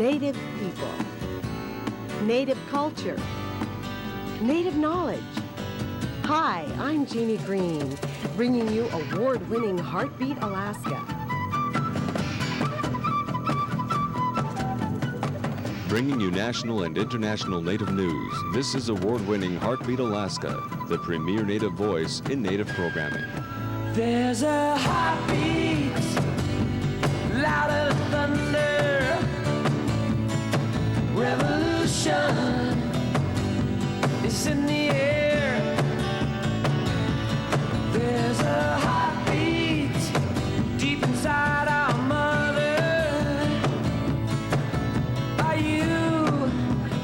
Native people, Native culture, Native knowledge. Hi, I'm Jeannie Green, bringing you award-winning Heartbeat Alaska. Bringing you national and international Native news, this is award-winning Heartbeat Alaska, the premier Native voice in Native programming. There's a heartbeat, louder than thunder, revolution is in the air. There's a heartbeat deep inside our mother. Are you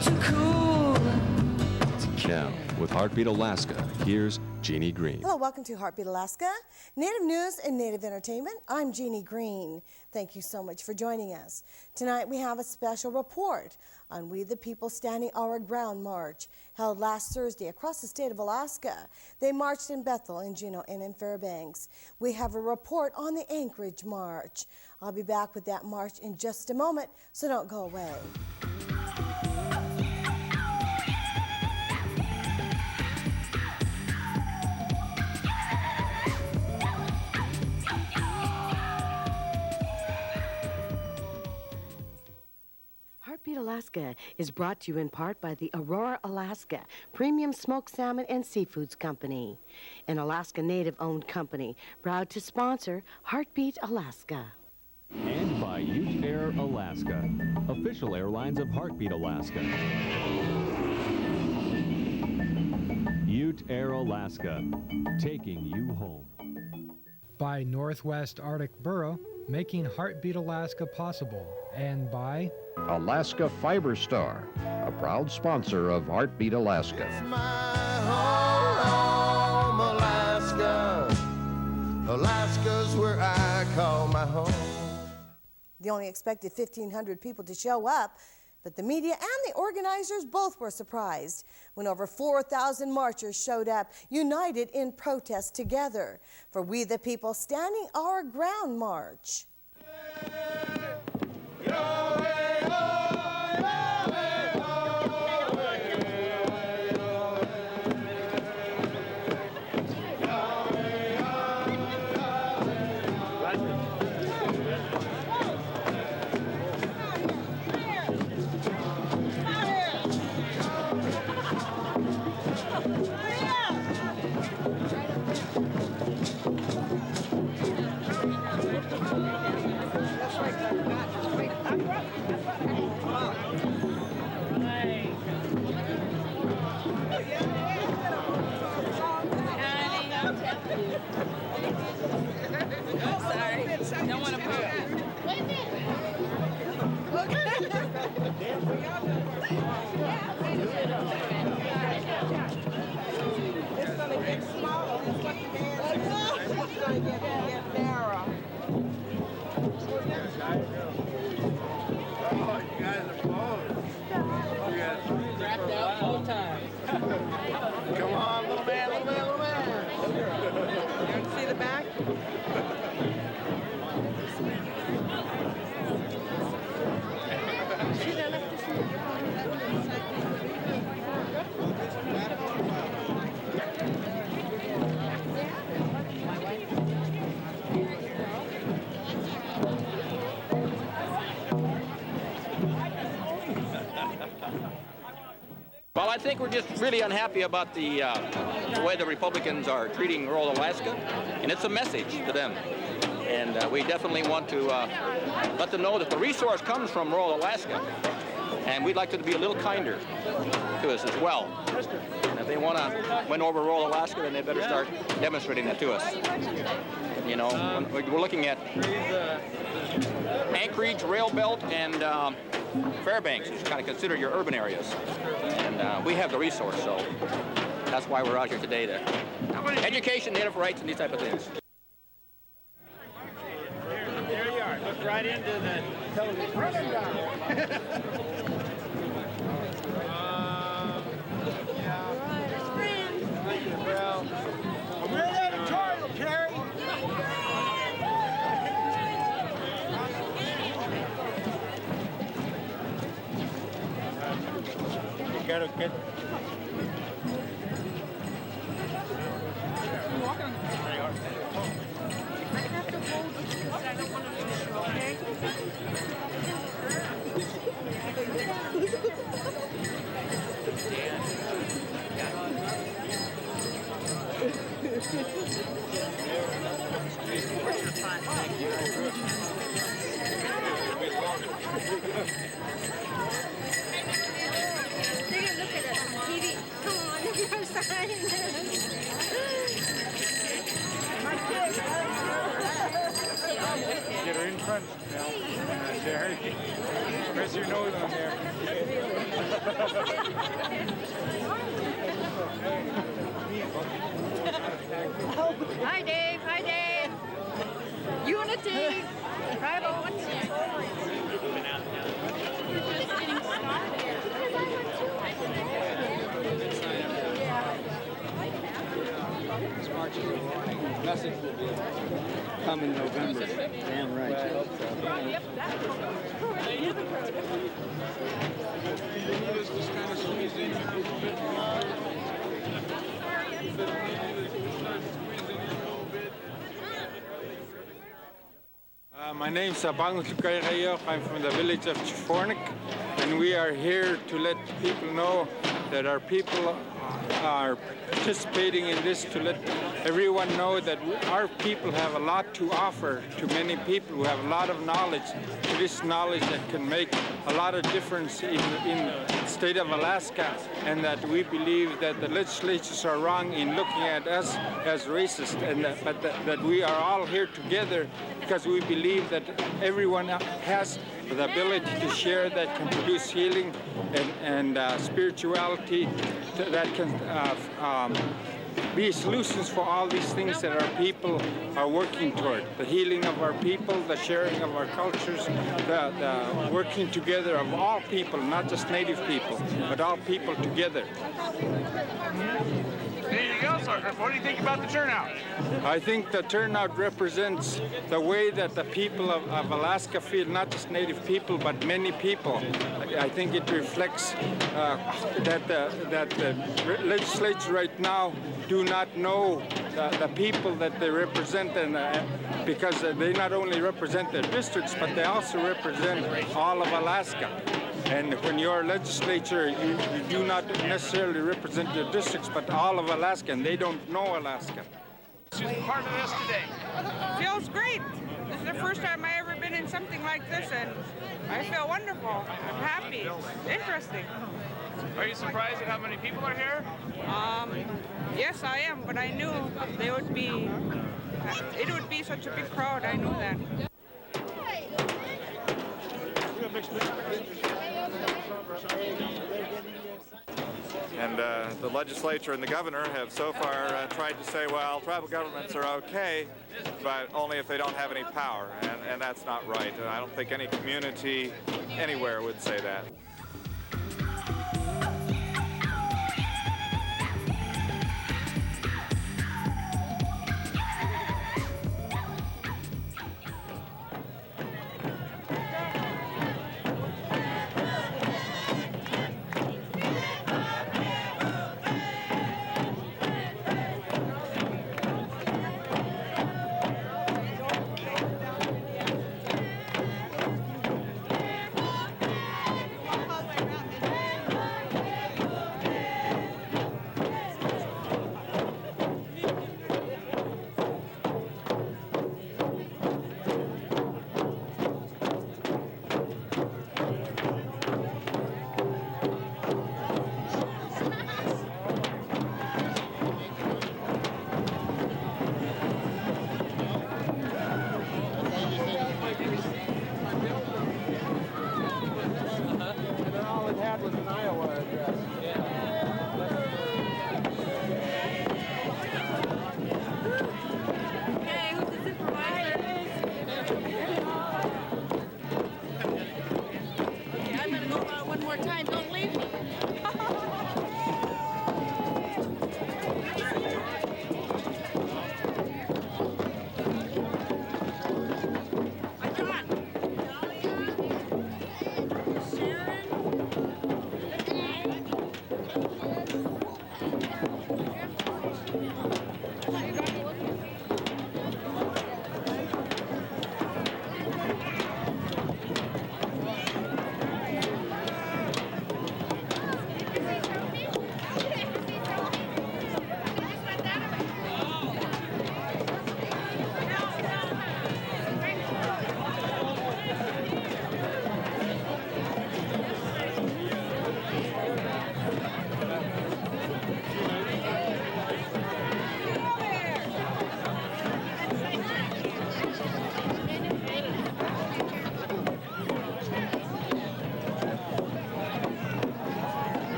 too cool to Now, with Heartbeat Alaska, here's Jeannie Green. Hello, welcome to Heartbeat Alaska, Native News and Native Entertainment. I'm Jeannie Green. Thank you so much for joining us. Tonight we have a special report on We the People Standing Our Ground March held last Thursday across the state of Alaska. They marched in Bethel, in Juneau, and in Fairbanks. We have a report on the Anchorage March. I'll be back with that march in just a moment, so don't go away. Heartbeat Alaska is brought to you in part by the Aurora, Alaska Premium Smoked Salmon and Seafoods Company, an Alaska Native-owned company, proud to sponsor Heartbeat Alaska. And by Ute Air Alaska, official airlines of Heartbeat Alaska. Ute Air Alaska, taking you home. By Northwest Arctic Borough, making Heartbeat Alaska possible. And by Alaska Fiber Star, a proud sponsor of Heartbeat Alaska. It's my home, Alaska. Alaska's where I call my home. They only expected 1,500 people to show up, but the media and the organizers both were surprised when over 4,000 marchers showed up, united in protest together for We the People Standing Our Ground March. Come on, little man, little man, little man. You want to see the back? Well, I think we're just really unhappy about the way the Republicans are treating rural Alaska, and it's a message to them. And we definitely want to let them know that the resource comes from rural Alaska, and we'd like them to be a little kinder to us as well. And if they want to win over rural Alaska, then they better start demonstrating that to us. You know, we're looking at Anchorage, Rail Belt, and Fairbanks is kind of considered your urban areas. And we have the resource, so that's why we're out here today to education, native rights, and these type of things. There you are. Look right into the television. Well, I'm real editorial, Carrie. gotta get. Get her in front now. There. Press your nose on there. Hi, Dave. Hi, Dave. Unity. Drive on. This march is a warning. Message will be come in November. Damn right. I hope so. My name's Abang Tukayrayo. I'm from the village of Chifornik, and we are here to let people know that our people are participating in this, to let everyone know that our people have a lot to offer to many people who have a lot of knowledge, this knowledge that can make a lot of difference in the state of Alaska, and that we believe that the legislatures are wrong in looking at us as racist, and that we are all here together because we believe that everyone has the ability to share that can produce healing and spirituality that can be solutions for all these things that our people are working toward. The healing of our people, the sharing of our cultures, the working together of all people, not just Native people, but all people together. Anything else, what do you think about the turnout? I think the turnout represents the way that the people of Alaska feel, not just Native people, but many people. I think it reflects that the legislature right now do not know the people that they represent, and because they not only represent their districts, but they also represent all of Alaska. And when you're a legislature, you do not necessarily represent your districts, but all of Alaska, and they don't know Alaska. She's part of this today. Feels great. This is the first time I ever been in something like this, and I feel wonderful. I'm happy. Interesting. Are you surprised at how many people are here? Yes, I am, but I knew it would be such a big crowd. I knew that. And the legislature and the governor have so far tried to say, well, tribal governments are okay, but only if they don't have any power, and that's not right. And I don't think any community anywhere would say that.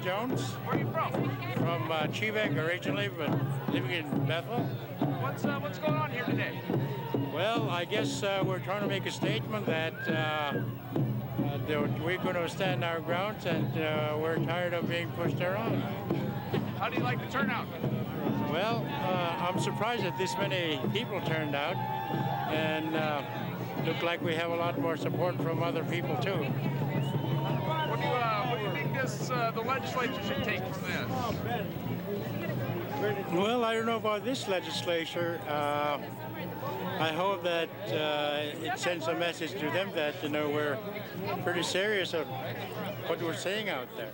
Jones. Where are you from? From Chivek originally, but living in Bethel. What's going on here today? Well, I guess we're trying to make a statement that we're going to stand our grounds, and we're tired of being pushed around. How do you like the turnout? Well, I'm surprised that this many people turned out, and look like we have a lot more support from other people too. What do you think the legislature should take from this? Well, I don't know about this legislature. I hope that it sends a message to them that, you know, we're pretty serious of what we're saying out there.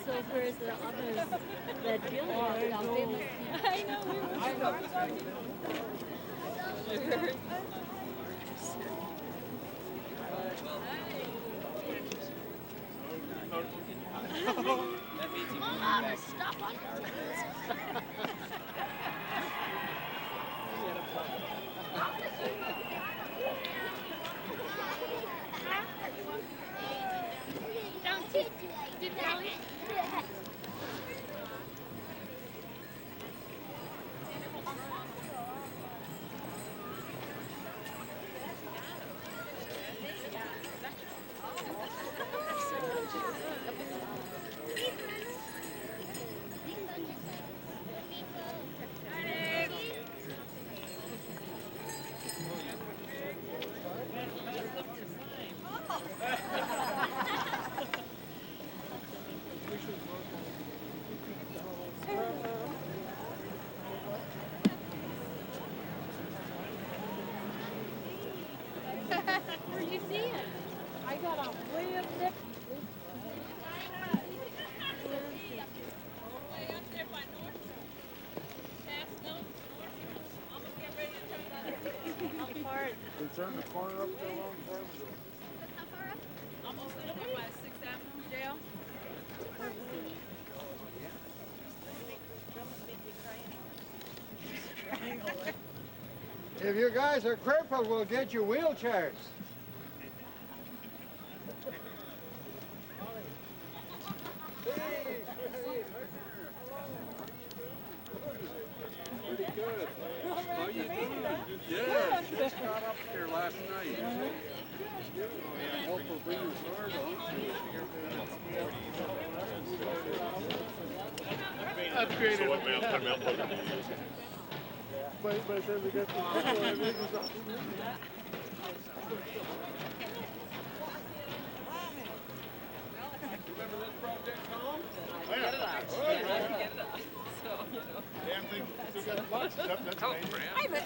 So where's the others that really are famous? I know, we were Mom, stop on Don't teach you that. Where'd you see it? I got off way up there. They turned the corner up there a long time ago. How far up? Almost over by 6th Avenue jail. If you guys are crippled, we'll get you wheelchairs. Pretty good. How you doing? Yeah, just got up here last night. Help her bring her sword on. Upgraded. But then we got the Remember this project, Tom? damn thing still got the boxes up. That's amazing.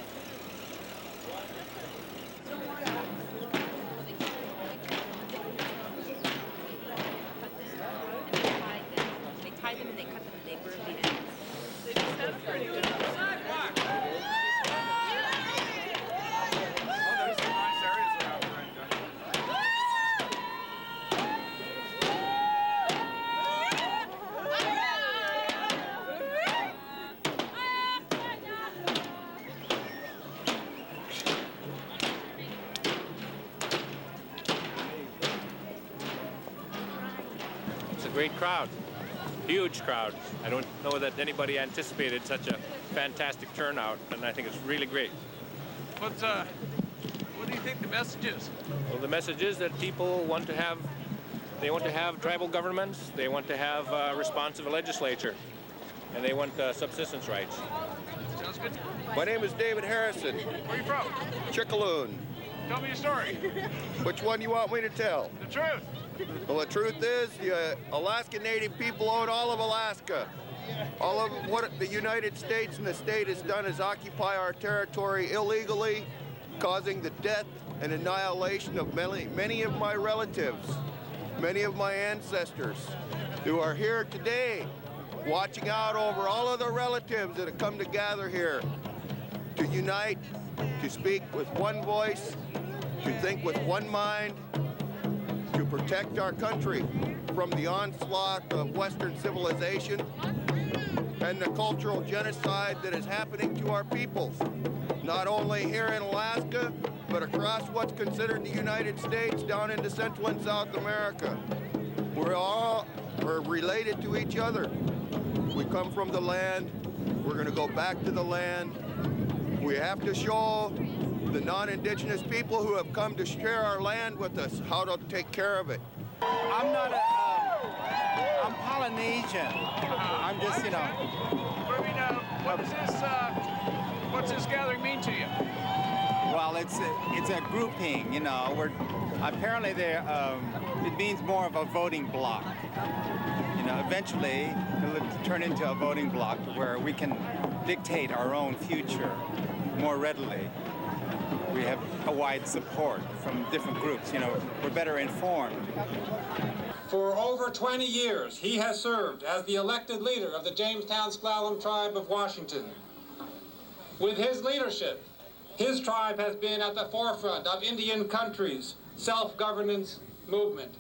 They tie them and they cut them and they burn the ends. They just had a pretty good sidewalk. Oh, there's some nice areas around there. It's a great crowd, huge crowd. I don't know that anybody anticipated such a fantastic turnout, and I think it's really great. What do you think the message is? Well, the message is that people want to have, they want to have tribal governments. They want to have a responsive legislature. and they want subsistence rights. Sounds good. My name is David Harrison. Where are you from? Chickaloon. Tell me a story. Which one you want me to tell? The truth. Well, the truth is, the Alaskan Native people own all of Alaska. All of what the United States and the state has done is occupy our territory illegally, causing the death and annihilation of many of my relatives, many of my ancestors who are here today, watching out over all of the relatives that have come to gather here to unite, to speak with one voice, to think with one mind, to protect our country from the onslaught of Western civilization and the cultural genocide that is happening to our peoples, not only here in Alaska, but across what's considered the United States down into Central and South America. We're related to each other. We come from the land. We're going to go back to the land. We have to show the non-Indigenous people who have come to share our land with us how to take care of it. I'm not I'm Polynesian. I'm just, you know. What's this gathering mean to you? Well, it's a grouping, you know. Apparently it means more of a voting bloc. You know, eventually it'll turn into a voting bloc where we can dictate our own future more readily. We have a wide support from different groups, you know, we're better informed. For over 20 years, he has served as the elected leader of the Jamestown Sklallam Tribe of Washington. With his leadership, his tribe has been at the forefront of Indian country's self-governance movement,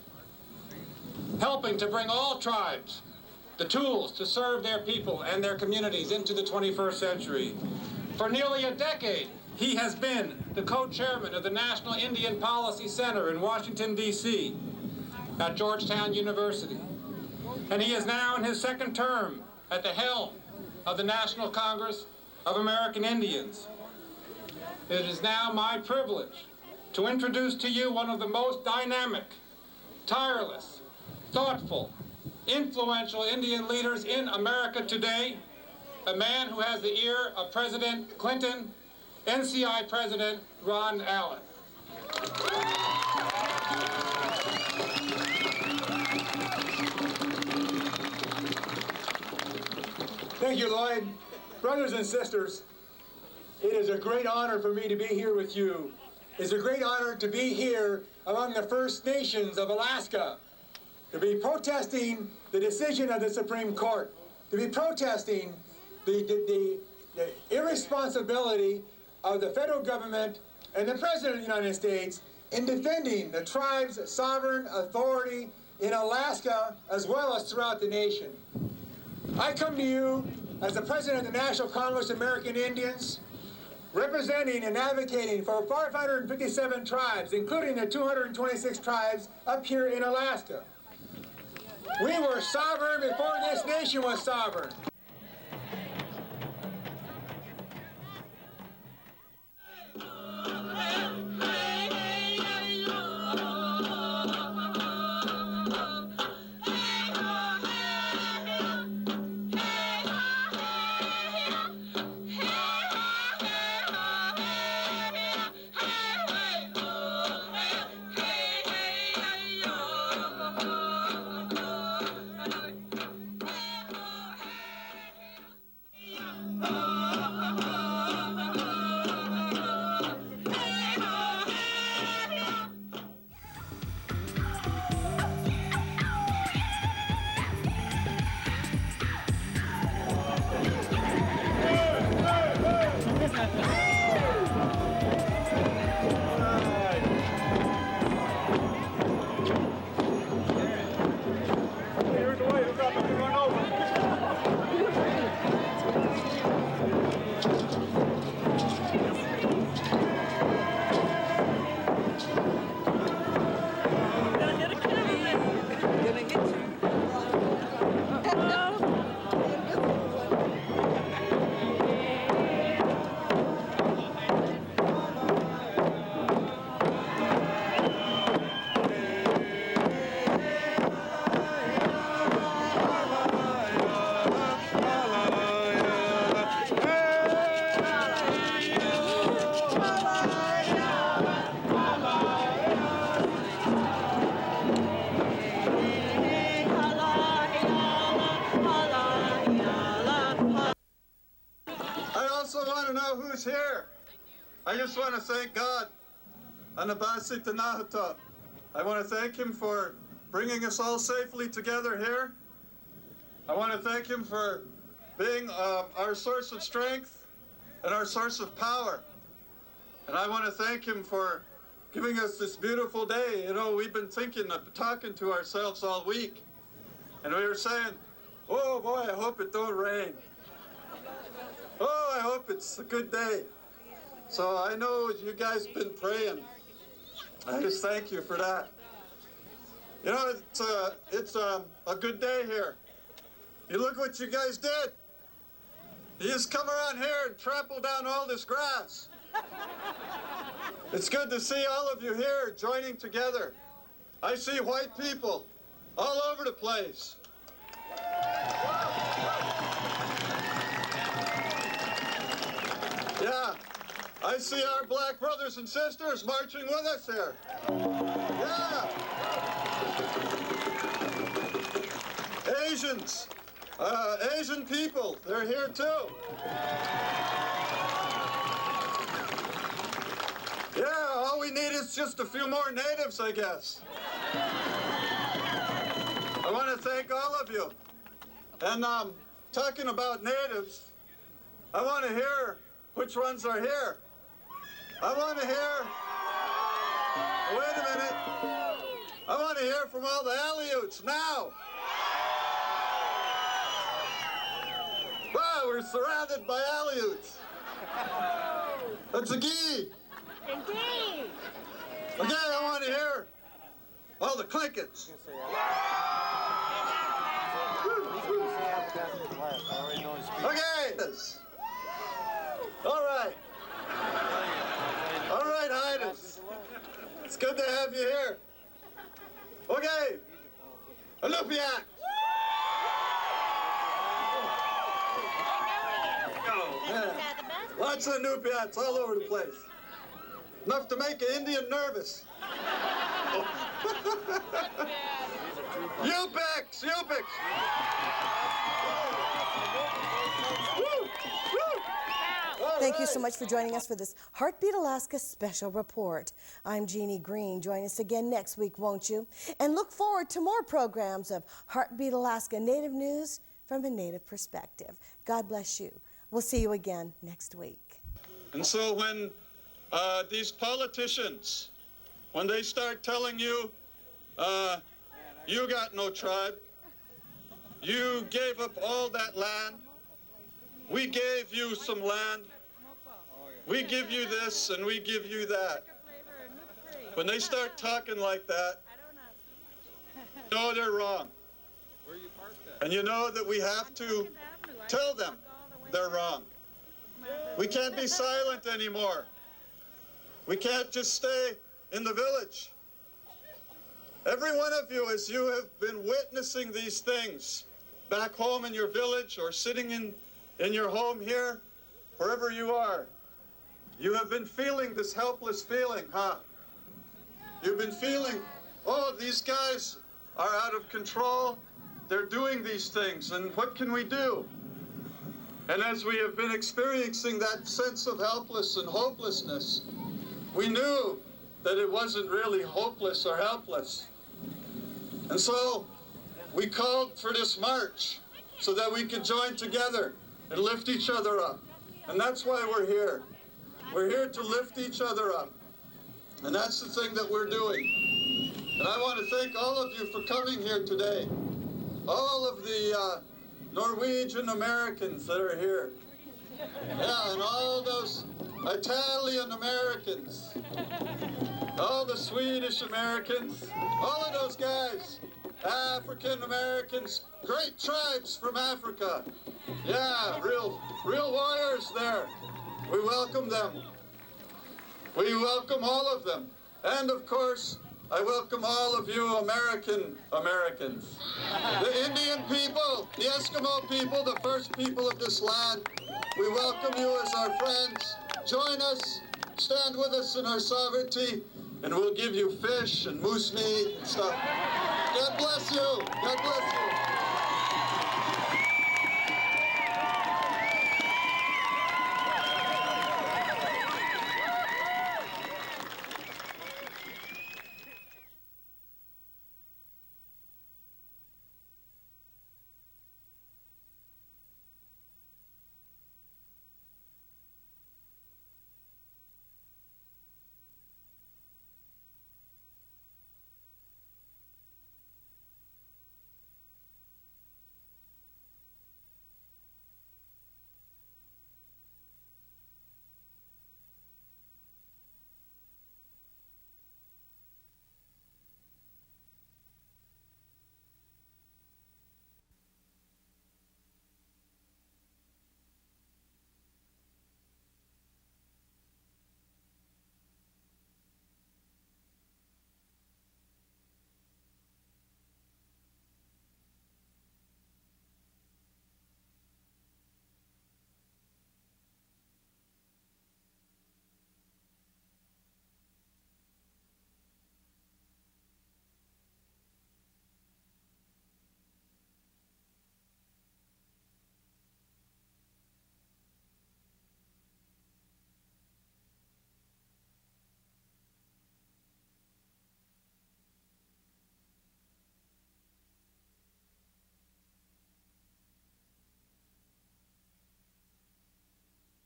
helping to bring all tribes the tools to serve their people and their communities into the 21st century. For nearly a decade, he has been the co-chairman of the National Indian Policy Center in Washington, D.C. at Georgetown University. And he is now in his second term at the helm of the National Congress of American Indians. It is now my privilege to introduce to you one of the most dynamic, tireless, thoughtful, influential Indian leaders in America today, a man who has the ear of President Clinton, NCI President Ron Allen. Thank you, Lloyd. Brothers and sisters, it is a great honor for me to be here with you. It's a great honor to be here among the First Nations of Alaska, to be protesting the decision of the Supreme Court, to be protesting the irresponsibility of the federal government and the President of the United States in defending the tribe's sovereign authority in Alaska as well as throughout the nation. I come to you as the President of the National Congress of American Indians, representing and advocating for 557 tribes, including the 226 tribes up here in Alaska. We were sovereign before this nation was sovereign. I just want to thank God. Anabasi Tanahata. I want to thank him for bringing us all safely together here. I want to thank him for being our source of strength and our source of power. And I want to thank him for giving us this beautiful day. You know, we've been talking to ourselves all week. And we were saying, oh boy, I hope it don't rain. Oh, I hope it's a good day. So I know you guys been praying. I just thank you for that. You know, it's a good day here. You look what you guys did. You just come around here and trample down all this grass. It's good to see all of you here joining together. I see white people all over the place. Yeah, I see our black brothers and sisters marching with us here. Yeah. Asians, Asian people, they're here too. Yeah, all we need is just a few more natives, I guess. I want to thank all of you. And talking about natives, I want to hear which ones are here. I want to hear, wait a minute. I want to hear from all the Aleuts now. Wow, we're surrounded by Aleuts. That's a gee. Okay, I want to hear all the Clinkets. Okay. All right. All right, Highness. It's good to have you here. Okay. Anupiat. Yeah. Lots of Anupiats all over the place. Enough to make an Indian nervous. Yupix! Yupix! Thank you so much for joining us for this Heartbeat Alaska special report. I'm Jeannie Green. Join us again next week, won't you? And look forward to more programs of Heartbeat Alaska Native News from a Native perspective. God bless you. We'll see you again next week. And so when these politicians, when they start telling you, you got no tribe, you gave up all that land, we gave you some land, we give you this and we give you that. When they start talking like that, you know they're wrong. And you know that we have to tell them they're wrong. We can't be silent anymore. We can't just stay in the village. Every one of you, as you have been witnessing these things back home in your village or sitting in your home here, wherever you are, you have been feeling this helpless feeling, huh? You've been feeling, oh, these guys are out of control. They're doing these things, and what can we do? And as we have been experiencing that sense of helpless and hopelessness, we knew that it wasn't really hopeless or helpless. And so we called for this march so that we could join together and lift each other up. And that's why we're here. We're here to lift each other up. And that's the thing that we're doing. And I want to thank all of you for coming here today. All of the Norwegian Americans that are here. Yeah, and all those Italian Americans. All the Swedish Americans. All of those guys. African Americans. Great tribes from Africa. Yeah, real warriors there. We welcome them. We welcome all of them. And of course, I welcome all of you Americans. The Indian people, the Eskimo people, the first people of this land. We welcome you as our friends. Join us, stand with us in our sovereignty, and we'll give you fish and moose meat and stuff. God bless you. God bless you.